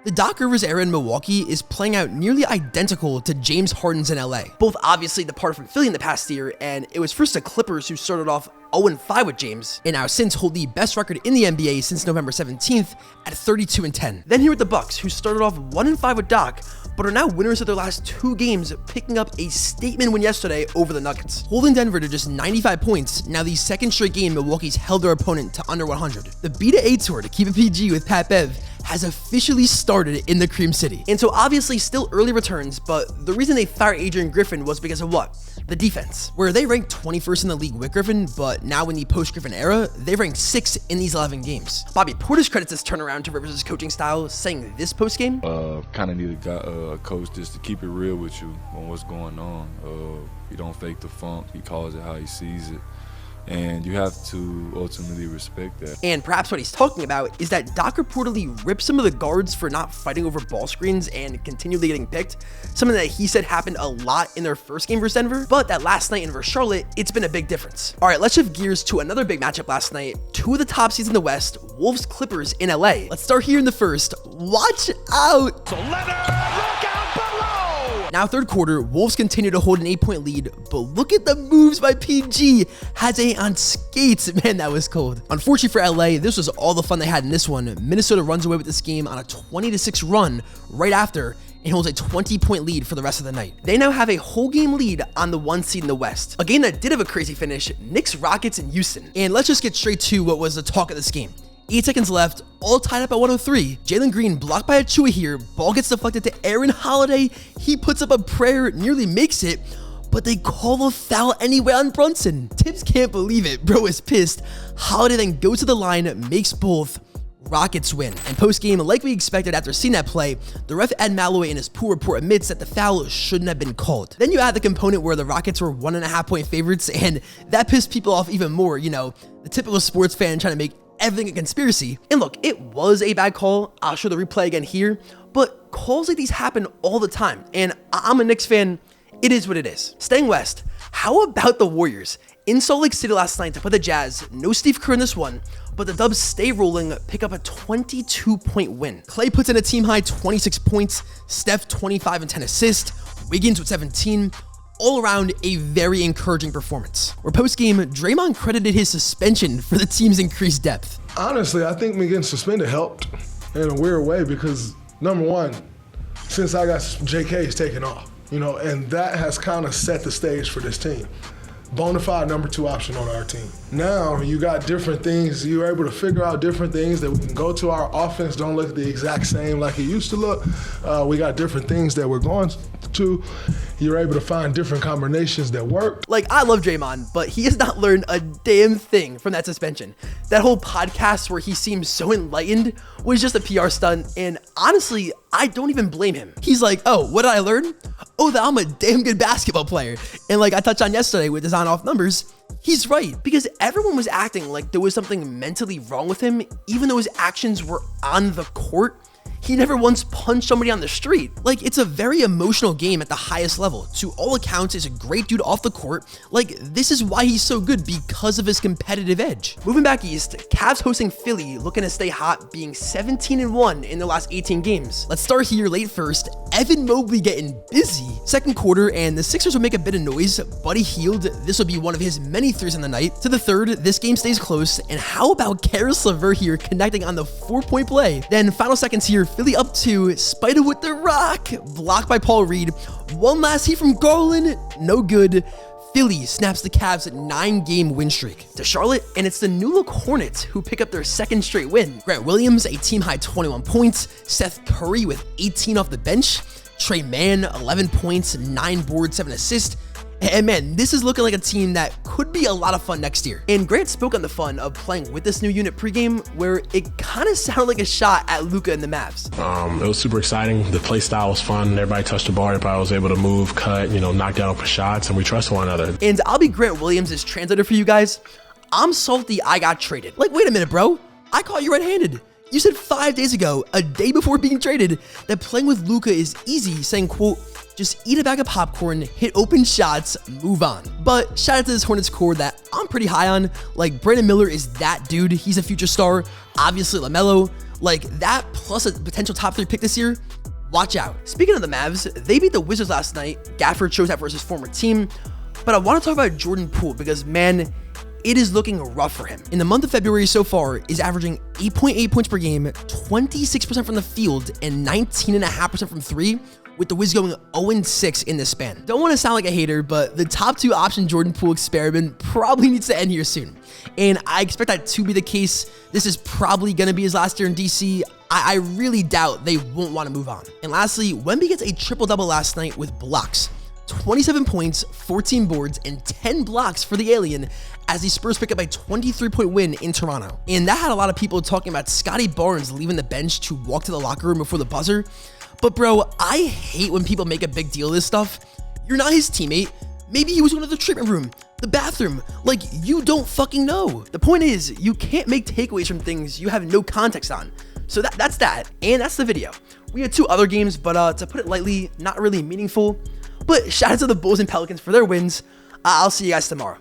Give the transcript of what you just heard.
The Doc Rivers era in Milwaukee is playing out nearly identical to James Harden's in LA. Both obviously departed from Philly in the past year, and it was first the Clippers who started off 0-5 with James, and now since hold the best record in the NBA since November 17th at 32-10. Then here with the Bucks, who started off 1-5 with Doc, but are now winners of their last 2 games, picking up a statement win yesterday over the Nuggets, holding Denver to just 95 points. Now the second straight game Milwaukee's held their opponent to under 100. The B-to-A tour, to keep it PG with Pat Bev, has officially started in the Cream City. And so obviously still early returns, but the reason they fired Adrian Griffin was because of what? The defense, where they ranked 21st in the league with Griffin, but now in the post-Griffin era, they ranked 6th in these 11 games. Bobby Portis credits this turnaround to Rivers' coaching style, saying this post-game, kind of need a coach just to keep it real with you on what's going on. He don't fake the funk, he calls it how he sees it. And you have to ultimately respect that. And perhaps what he's talking about is that Doc reportedly ripped some of the guards for not fighting over ball screens and continually getting picked, something that he said happened a lot in their first game versus Denver, but that last night in versus Charlotte, it's been a big difference. All right, let's shift gears to another big matchup last night. 2 of the top seeds in the West, Wolves Clippers in LA. Let's start here in the first. Watch out! So Leonard, look out below! Now third quarter, Wolves continue to hold an 8-point lead, but look at the moves by PG. Haze on skates. Man, that was cold. Unfortunately for LA, this was all the fun they had in this one. Minnesota runs away with this game on a 20-6 run right after and holds a 20-point lead for the rest of the night. They now have a whole game lead on the 1 seed in the West. A game that did have a crazy finish, Knicks Rockets in Houston. And let's just get straight to what was the talk of this game. 8 seconds left, all tied up at 103. Jalen Green blocked by Achua here. Ball gets deflected to Aaron Holiday. He puts up a prayer, nearly makes it, but they call a foul anyway on Brunson. Tibbs can't believe it. Bro is pissed. Holiday then goes to the line, makes both. Rockets win. And post-game, like we expected after seeing that play, the ref Ed Malloway in his pool report admits that the foul shouldn't have been called. Then you add the component where the Rockets were 1.5-point favorites, and that pissed people off even more. You know, the typical sports fan trying to make everything a conspiracy. And look, it was a bad call. I'll show the replay again here, but calls like these happen all the time. And I'm a Knicks fan. It is what it is. Staying west, how about the Warriors? In Salt Lake City last night to play the Jazz, no Steve Kerr in this one, but the Dubs stay rolling, pick up a 22-point win. Clay puts in a team-high 26 points, Steph 25 and 10 assists, Wiggins with 17, all around a very encouraging performance. Where post-game, Draymond credited his suspension for the team's increased depth. Honestly, I think me getting suspended helped in a weird way because, number one, since I got JK's taken off, you know, and that has kind of set the stage for this team. Bonafide number 2 option on our team. Now you got different things, you're able to figure out different things that we can go to. Our offense don't look the exact same like it used to look. We got different things that we're going to. You're able to find different combinations that work. Like, I love Draymond, but he has not learned a damn thing from that suspension. That whole podcast where he seems so enlightened was just a PR stunt, and honestly, I don't even blame him. He's like, oh, what did I learn? Oh, that I'm a damn good basketball player. And like I touched on yesterday with his on-off numbers, he's right, because everyone was acting like there was something mentally wrong with him, even though his actions were on the court. He never once punched somebody on the street. Like, it's a very emotional game at the highest level. To all accounts, is a great dude off the court. Like, this is why he's so good, because of his competitive edge. Moving back east, Cavs hosting Philly, looking to stay hot, being 17-1 in their last 18 games. Let's start here late first. Evan Mobley getting busy. Second quarter, and the Sixers will make a bit of noise. Buddy Hield, this will be one of his many threes in the night. To the third, this game stays close. And how about Karis LeVert here connecting on the 4-point play? Then final seconds here, Philly up 2, Spider with the rock, blocked by Paul Reed. One last heat from Garland, no good. Philly snaps the Cavs' 9-game win streak to Charlotte, and it's the New Look Hornets who pick up their 2nd straight win. Grant Williams, a team-high 21 points, Seth Curry with 18 off the bench, Trey Mann, 11 points, 9 boards, 7 assists. And man, this is looking like a team that could be a lot of fun next year. And Grant spoke on the fun of playing with this new unit pregame, where it kind of sounded like a shot at Luka and the Mavs. It was super exciting. The play style was fun. Everybody touched the ball. Everybody was able to move, cut, knock down for shots, and we trust one another. And I'll be Grant Williams' translator for you guys. I'm salty I got traded. Like, wait a minute, bro. I caught you red-handed. You said 5 days ago, a day before being traded, that playing with Luka is easy, saying, quote, just eat a bag of popcorn, hit open shots, move on. But shout out to this Hornets core that I'm pretty high on. Like, Brandon Miller is that dude. He's a future star. Obviously, LaMelo. Like that plus a potential top 3 pick this year, watch out. Speaking of the Mavs, they beat the Wizards last night. Gafford chose that versus former team. But I want to talk about Jordan Poole because, man, it is looking rough for him. In the month of February so far, is averaging 8.8 points per game, 26% from the field, and 19.5% from 3, with the Wiz going 0-6 in this span. Don't want to sound like a hater, but the top 2 option Jordan Poole experiment probably needs to end here soon. And I expect that to be the case. This is probably going to be his last year in DC. I really doubt they won't want to move on. And lastly, Wemby gets a triple-double last night with blocks. 27 points, 14 boards, and 10 blocks for the alien as the Spurs pick up a 23-point win in Toronto. And that had a lot of people talking about Scotty Barnes leaving the bench to walk to the locker room before the buzzer. But bro, I hate when people make a big deal of this stuff. You're not his teammate. Maybe he was going to the treatment room, the bathroom. Like, you don't fucking know. The point is, you can't make takeaways from things you have no context on. So that's that, and that's the video. We had 2 other games, but to put it lightly, not really meaningful. But shout out to the Bulls and Pelicans for their wins. I'll see you guys tomorrow.